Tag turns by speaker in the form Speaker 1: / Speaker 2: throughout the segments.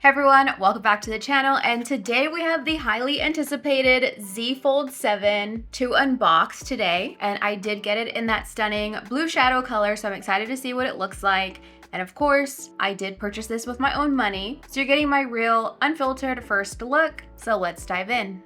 Speaker 1: Hey everyone, welcome back to the channel, and today we have the highly anticipated Z Fold7 to unbox today, and I did get it in that stunning blue shadow color, so I'm excited to see what it looks like. And of course, I did purchase this with my own money, so you're getting my real, unfiltered first look, so let's dive in.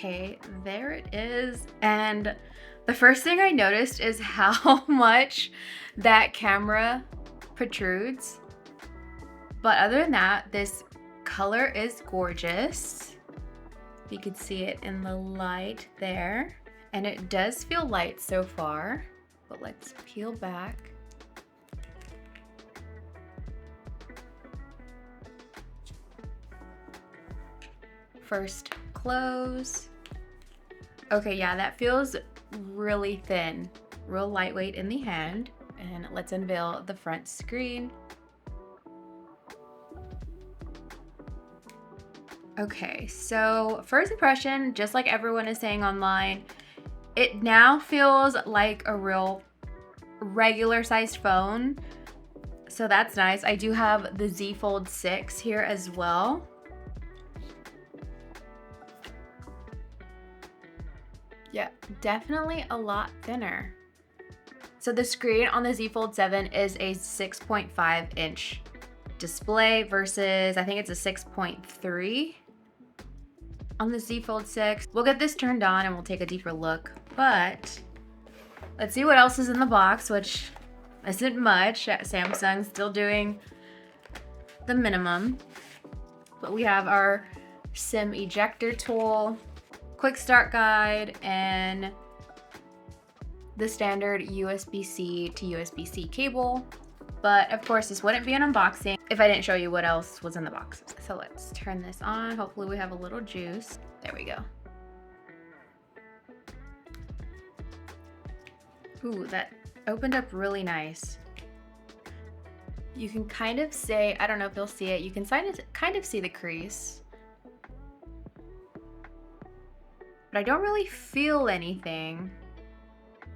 Speaker 1: Okay, there it is. And the first thing I noticed is how much that camera protrudes. But other than that, this color is gorgeous. You can see it in the light there. And it does feel light so far, but let's peel back. First close. Okay, yeah, that feels really thin, real lightweight in the hand. And let's unveil the front screen. Okay, so first impression, just like everyone is saying online, it now feels like a real regular sized phone. So that's nice. I do have the Z Fold6 here as well. Yeah, definitely a lot thinner. So the screen on the Z Fold7 is a 6.5 inch display versus I think it's a 6.3 on the Z Fold6. We'll get this turned on and we'll take a deeper look, but let's see what else is in the box, which isn't much. Samsung's still doing the minimum, but we have our SIM ejector tool, quick start guide, and the standard USB-C to USB-C cable. But of course, this wouldn't be an unboxing if I didn't show you what else was in the box. So let's turn this on. Hopefully we have a little juice. There we go. Ooh, that opened up really nice. You can kind of say, I don't know if you'll see it, you can kind of see the crease. But I don't really feel anything.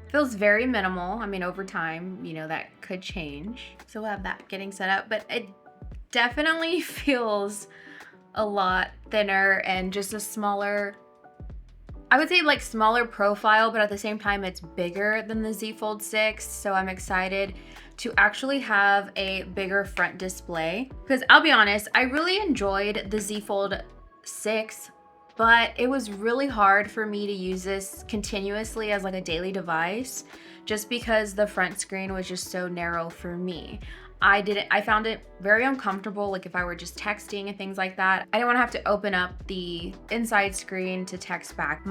Speaker 1: Feels very minimal. I mean, over time, you know, that could change. So we'll have that getting set up, but it definitely feels a lot thinner and just a smaller, I would say like smaller profile, but at the same time, it's bigger than the Z Fold6. So I'm excited to actually have a bigger front display, because I'll be honest, I really enjoyed the Z Fold6, but it was really hard for me to use this continuously as like a daily device just because the front screen was just so narrow for me. I found it very uncomfortable, like if I were just texting and things like that. I didn't want to have to open up the inside screen to text back.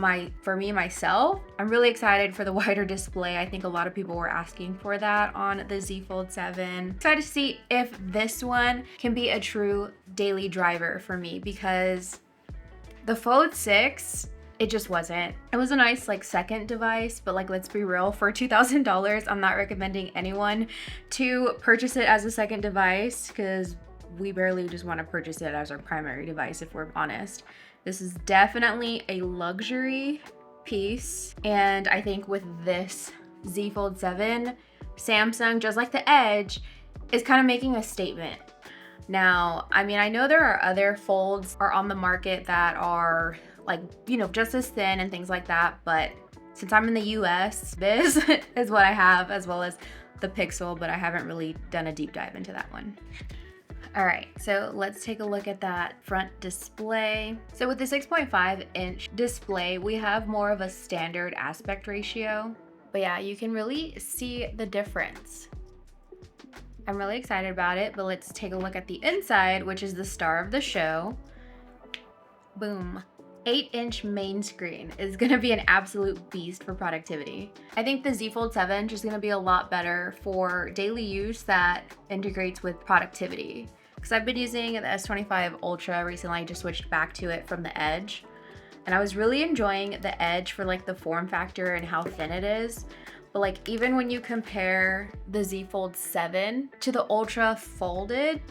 Speaker 1: For me, myself, I'm really excited for the wider display. I think a lot of people were asking for that on the Z Fold7. Excited to see if this one can be a true daily driver for me, because the Fold6, it just wasn't. It was a nice like second device, but like, let's be real, for $2,000, I'm not recommending anyone to purchase it as a second device, because we barely just want to purchase it as our primary device if we're honest. This is definitely a luxury piece, and I think with this Z Fold7, Samsung, just like the Edge, is kind of making a statement. Now, I mean, I know there are other folds are on the market that are like, you know, just as thin and things like that, but since I'm in the US, this is what I have, as well as the Pixel, but I haven't really done a deep dive into that one. All right, so let's take a look at that front display. So with the 6.5 inch display, we have more of a standard aspect ratio, but yeah, you can really see the difference. I'm really excited about it, but let's take a look at the inside, which is the star of the show. Boom. 8-inch main screen is gonna be an absolute beast for productivity. I think the Z Fold7 is gonna be a lot better for daily use that integrates with productivity. Because I've been using the S25 Ultra recently. I just switched back to it from the Edge. And I was really enjoying the Edge for like the form factor and how thin it is. But like, even when you compare the Z Fold7 to the Ultra Folded,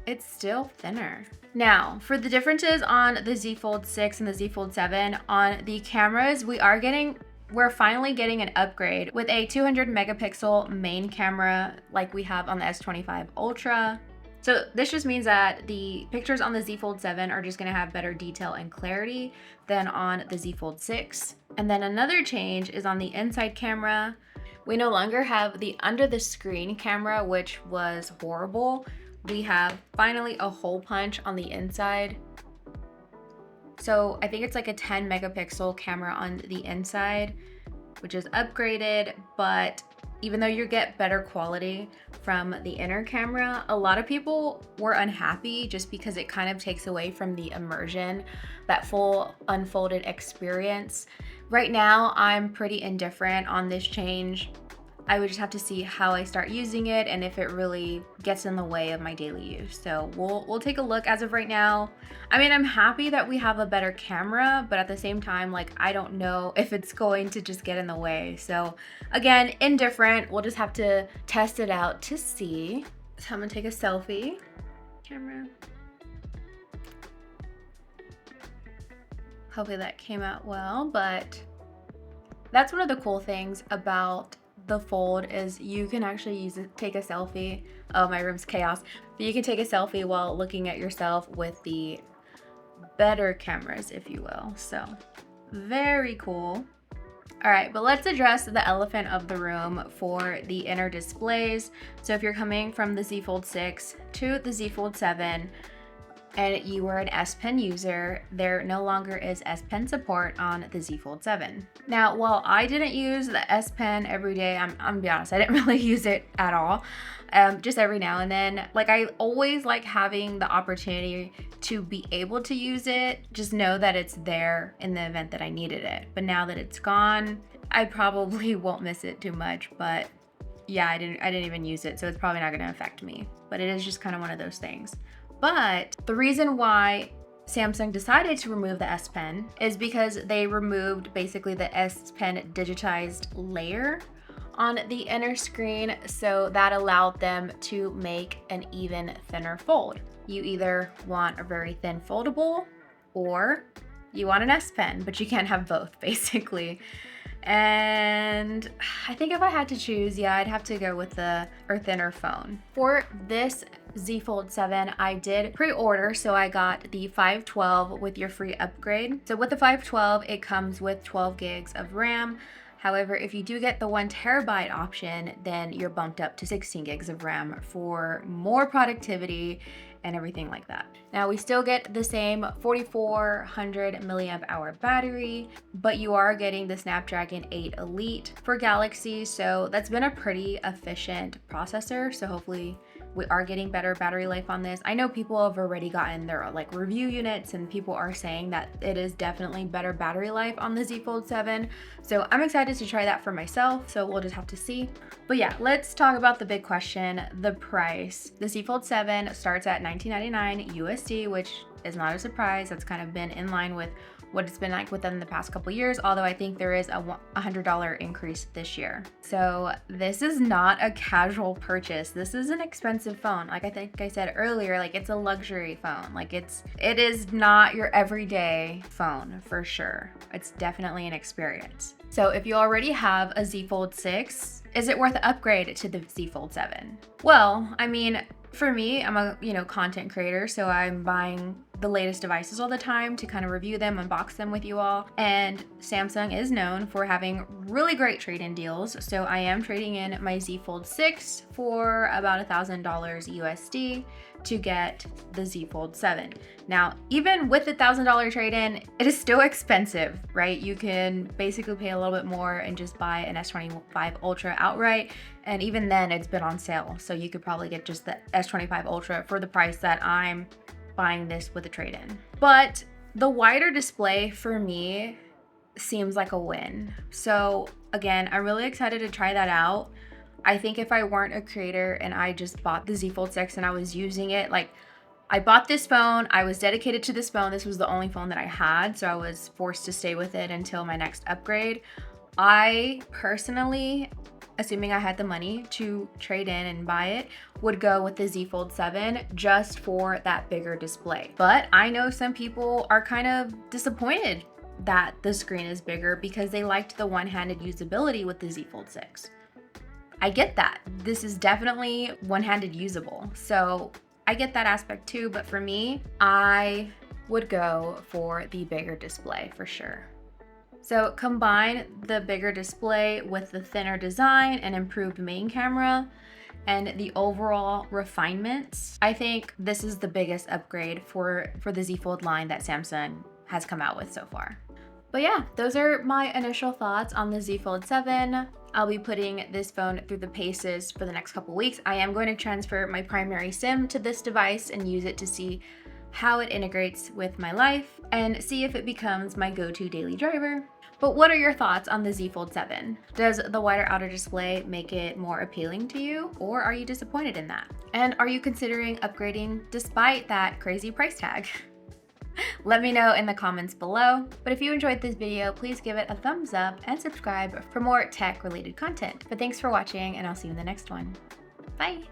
Speaker 1: it's still thinner. Now, for the differences on the Z Fold 6 and the Z Fold 7, on the cameras, we're finally getting an upgrade with a 200 megapixel main camera like we have on the S25 Ultra. So this just means that the pictures on the Z Fold 7 are just gonna have better detail and clarity than on the Z Fold 6. And then another change is on the inside camera. We no longer have the under the screen camera, which was horrible. We have finally a hole punch on the inside. So I think it's like a 10 megapixel camera on the inside, which is upgraded, but even though you get better quality from the inner camera, a lot of people were unhappy just because it kind of takes away from the immersion, that full unfolded experience. Right now, I'm pretty indifferent on this change. I would just have to see how I start using it and if it really gets in the way of my daily use. So we'll take a look. As of right now, I mean, I'm happy that we have a better camera, but at the same time, like, I don't know if it's going to just get in the way. So again, indifferent. We'll just have to test it out to see. So I'm gonna take a selfie. Camera. Hopefully that came out well, but that's one of the cool things about the Fold is you can actually take a selfie. Oh, my room's chaos. But you can take a selfie while looking at yourself with the better cameras, if you will. So very cool. All right, but let's address the elephant of the room for the inner displays. So if you're coming from the Z Fold 6 to the Z Fold 7, and you were an S Pen user, there no longer is S Pen support on the Z Fold 7. Now, while I didn't use the S Pen every day, I'm gonna be honest, I didn't really use it at all. Just every now and then. Like, I always like having the opportunity to be able to use it, just know that it's there in the event that I needed it. But now that it's gone, I probably won't miss it too much, but yeah, I didn't even use it, so it's probably not gonna affect me. But it is just kind of one of those things. But the reason why Samsung decided to remove the S Pen is because they removed basically the S Pen digitized layer on the inner screen, so that allowed them to make an even thinner fold. You either want a very thin foldable or you want an S Pen, but you can't have both basically. And I think if I had to choose, yeah, I'd have to go with the thinner phone. For this Z Fold 7, I did pre-order, so I got the 512 with your free upgrade. So with the 512, it comes with 12 gigs of RAM. However, if you do get the 1 terabyte option, then you're bumped up to 16 gigs of RAM for more productivity and everything like that. Now, we still get the same 4400 milliamp hour battery, but you are getting the Snapdragon 8 Elite for Galaxy, so that's been a pretty efficient processor. So hopefully we are getting better battery life on this. I know people have already gotten their like review units and people are saying that it is definitely better battery life on the Z Fold 7. So I'm excited to try that for myself. So we'll just have to see. But yeah, let's talk about the big question, the price. The Z Fold 7 starts at $19.99 USD, which is not a surprise. That's kind of been in line with what it's been like within the past couple years, although I think there is a $100 increase this year. So this is not a casual purchase. This is an expensive phone. Like I think I said earlier, like it's a luxury phone. Like it is not your everyday phone for sure. It's definitely an experience. So if you already have a Z Fold 6, is it worth an upgrade to the Z Fold 7? Well, I mean, for me, I'm a content creator, so I'm buying the latest devices all the time to kind of review them, unbox them with you all. And Samsung is known for having really great trade-in deals. So I am trading in my Z Fold 6 for about $1,000 USD to get the Z Fold 7. Now, even with the $1,000 trade-in, it is still expensive, right? You can basically pay a little bit more and just buy an S25 Ultra outright. And even then it's been on sale. So you could probably get just the S25 Ultra for the price that I'm buying this with a trade-in. But the wider display for me seems like a win. So again, I'm really excited to try that out. I think if I weren't a creator and I just bought the Z Fold 6 and I was using it, like I bought this phone, I was dedicated to this phone. This was the only phone that I had, so I was forced to stay with it until my next upgrade. I personally assuming I had the money to trade in and buy it, would go with the Z Fold7 just for that bigger display. But I know some people are kind of disappointed that the screen is bigger because they liked the one-handed usability with the Z Fold 6. I get that. This is definitely one-handed usable. So I get that aspect too, but for me, I would go for the bigger display for sure. So combine the bigger display with the thinner design and improved main camera and the overall refinements. I think this is the biggest upgrade for the Z Fold line that Samsung has come out with so far. But yeah, those are my initial thoughts on the Z Fold 7. I'll be putting this phone through the paces for the next couple weeks. I am going to transfer my primary SIM to this device and use it to see how it integrates with my life and see if it becomes my go-to daily driver. But what are your thoughts on the Z Fold 7? Does the wider outer display make it more appealing to you, or are you disappointed in that? And are you considering upgrading despite that crazy price tag? Let me know in the comments below. But if you enjoyed this video, please give it a thumbs up and subscribe for more tech related content. But thanks for watching, and I'll see you in the next one. Bye.